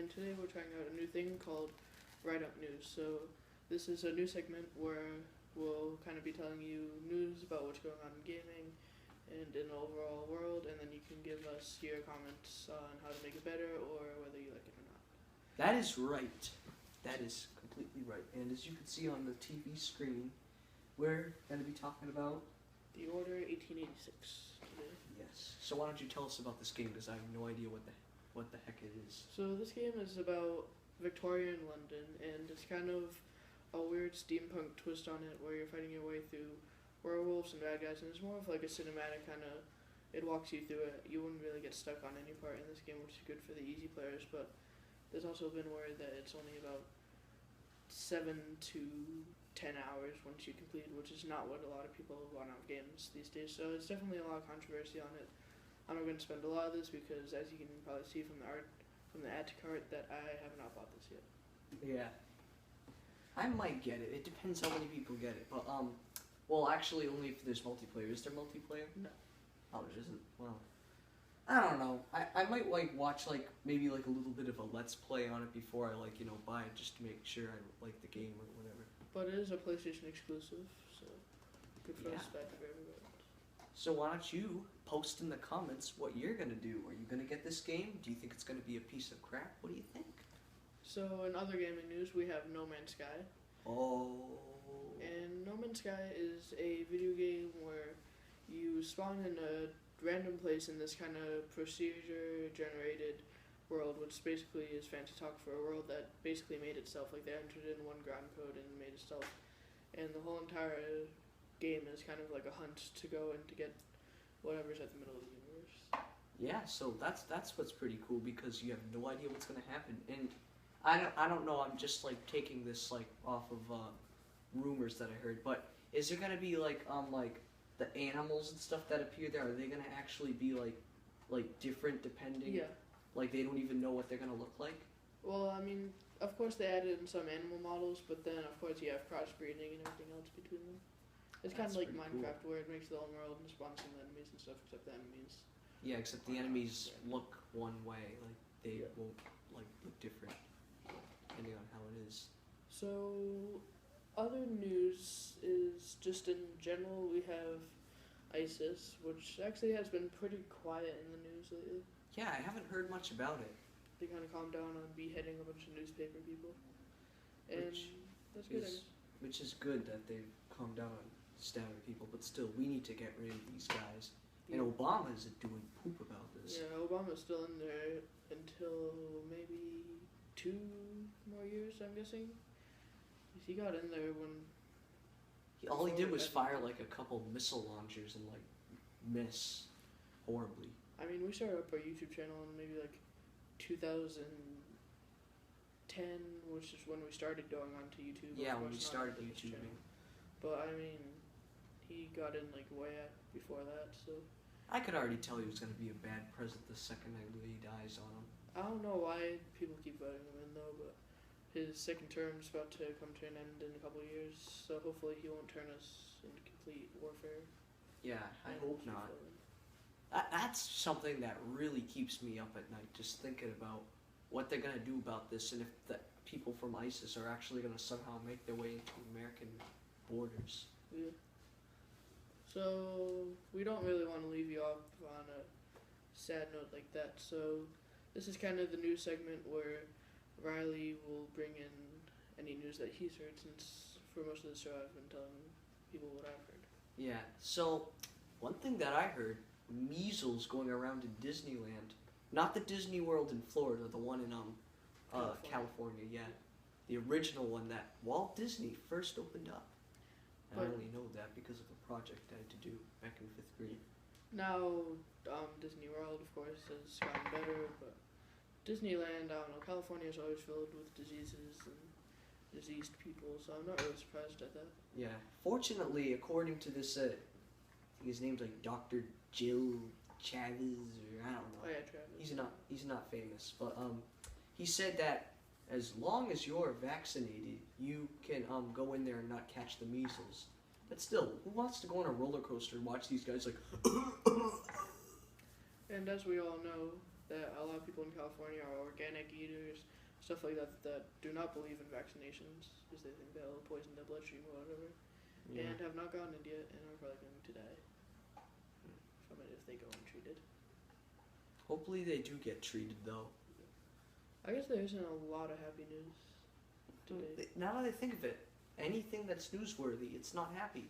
and today we're trying out a new thing called Dunc News. So this is a new segment where we'll kind of be telling you news about what's going on in gaming and in the overall world, and then you can give us your comments on how to make it better or whether you like it or not. That is right. That is completely right. And as you can see on the TV screen, we're going to be talking about The Order 1886 today. Yes. So why don't you tell us about this game, because I have no idea what the heck it is. So this game is about Victorian London, and it's kind of a weird steampunk twist on it, where you're fighting your way through werewolves and bad guys, and it's more of like a cinematic kind of. It walks you through it. You wouldn't really get stuck on any part in this game, which is good for the easy players. But there's also been word that it's only about 7 to 10 hours once you complete, which is not what a lot of people want out of games these days. So it's definitely a lot of controversy on it. I'm not going to spend a lot of this because, as you can probably see from the art, from the add to cart, that I have not bought this yet. Yeah. I might get it. It depends how many people get it. But well, actually, only if there's multiplayer. Is there multiplayer? No. Oh, there isn't. Well, I don't know. I might watch maybe a little bit of a let's play on it before I buy it, just to make sure I like the game or whatever. But it is a PlayStation exclusive, so good for us, bad for everybody. So why don't you post in the comments what you're gonna do? Are you gonna get this game? Do you think it's gonna be a piece of crap? What do you think? So in other gaming news, we have No Man's Sky. Oh. And No Man's Sky is a video game where you spawn in a random place in this kind of procedure-generated world, which basically is fancy talk for a world that basically made itself. Like, they entered in one ground code and made itself. And the whole entire game is kind of like a hunt to go and to get whatever's at the middle of the universe. Yeah, so that's what's pretty cool, because you have no idea what's gonna happen. And I don't know, I'm just taking this off of rumors that I heard, but is there gonna be the animals and stuff that appear there, are they gonna actually be different depending? Yeah. They don't even know what they're gonna look like? Well, I mean, of course they added in some animal models, but then of course you have crossbreeding and everything else between them. It's kind of like Minecraft, where it makes the whole world and spawns some enemies and stuff, except the enemies. Yeah, except the enemies look one way, they won't look different, depending on how it is. So, other news is just in general, we have ISIS, which actually has been pretty quiet in the news lately. Yeah, I haven't heard much about it. They kind of calmed down on beheading a bunch of newspaper people. And that's good, I guess. Which is good that they've calmed down on stabbing people, but still, we need to get rid of these guys. Yeah. And Obama isn't doing poop about this. Yeah, Obama's still in there until maybe 2 more years, I'm guessing. He got in there when... All he did was fire a couple missile launchers and miss horribly. I mean, we started up our YouTube channel in maybe 2010, which is when we started going onto YouTube. Yeah, when we started YouTubing. But I mean, he got in way before that, so... I could already tell he was going to be a bad president the second he dies on him. I don't know why people keep voting him in, though, but his second term's about to come to an end in a couple of years, so hopefully he won't turn us into complete warfare. Yeah, I hope not. That's something that really keeps me up at night, just thinking about what they're going to do about this, and if the people from ISIS are actually going to somehow make their way into American borders. Yeah. So, we don't really want to leave you off on a sad note like that, so this is kind of the news segment where Riley will bring in any news that he's heard, since for most of the show I've been telling people what I've heard. Yeah, so one thing that I heard, measles going around in Disneyland. Not the Disney World in Florida, the one in California, yeah. The original one that Walt Disney first opened up. And I only know that because of a project I had to do back in 5th grade. Now, Disney World, of course, has gotten better, but Disneyland, I don't know, California is always filled with diseases and diseased people, so I'm not really surprised at that. Yeah. Fortunately, according to this, I think his name's Dr. Jill Chavez, or I don't know. Oh yeah, Travis. He's not famous, but he said that as long as you're vaccinated, you can go in there and not catch the measles. But still, who wants to go on a roller coaster and watch these guys And as we all know, that a lot of people in California are organic eaters, stuff like that that do not believe in vaccinations because they think they'll poison their bloodstream or whatever, Yeah. and have not gotten it yet and are probably going to die from it if they go untreated. Hopefully they do get treated though. I guess there isn't a lot of happy news today. Now that I think of it, anything that's newsworthy, it's not happy.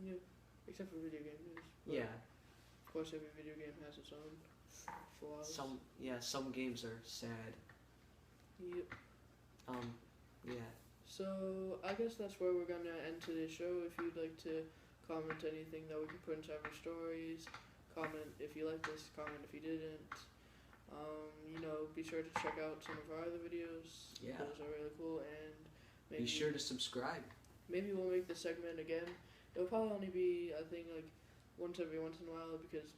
Yeah, except for video game news. But Yeah. Of course, every video game has its own flaws. Some games are sad. Yep. Yeah. So I guess that's where we're gonna end today's show. If you'd like to comment anything that we can put inside our stories, comment if you like this, comment if you didn't. Be sure to check out some of our other videos. Yeah. Those are really cool, and maybe Be sure to subscribe. maybe we'll make this segment again. It'll probably only be, I think, like once in a while, because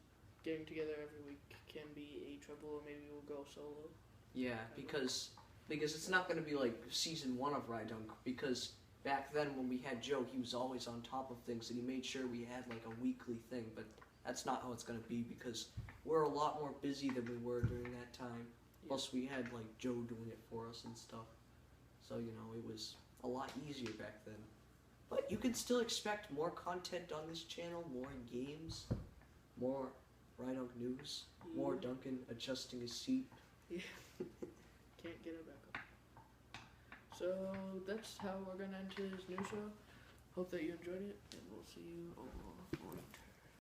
getting together every week can be a trouble. Or maybe we'll go solo. Yeah, because it's not going to be like season 1 of Dunc, because back then when we had Joe, he was always on top of things and he made sure we had like a weekly thing, but that's not how it's going to be because we're a lot more busy than we were during that time. Yeah. Plus we had like Joe doing it for us and stuff. So, it was a lot easier back then. But you can still expect more content on this channel, more games, more Dunc news, more Duncan adjusting his seat. Yeah. Can't get it back up. So that's how we're gonna end today's new show. Hope that you enjoyed it, and we'll see you all later.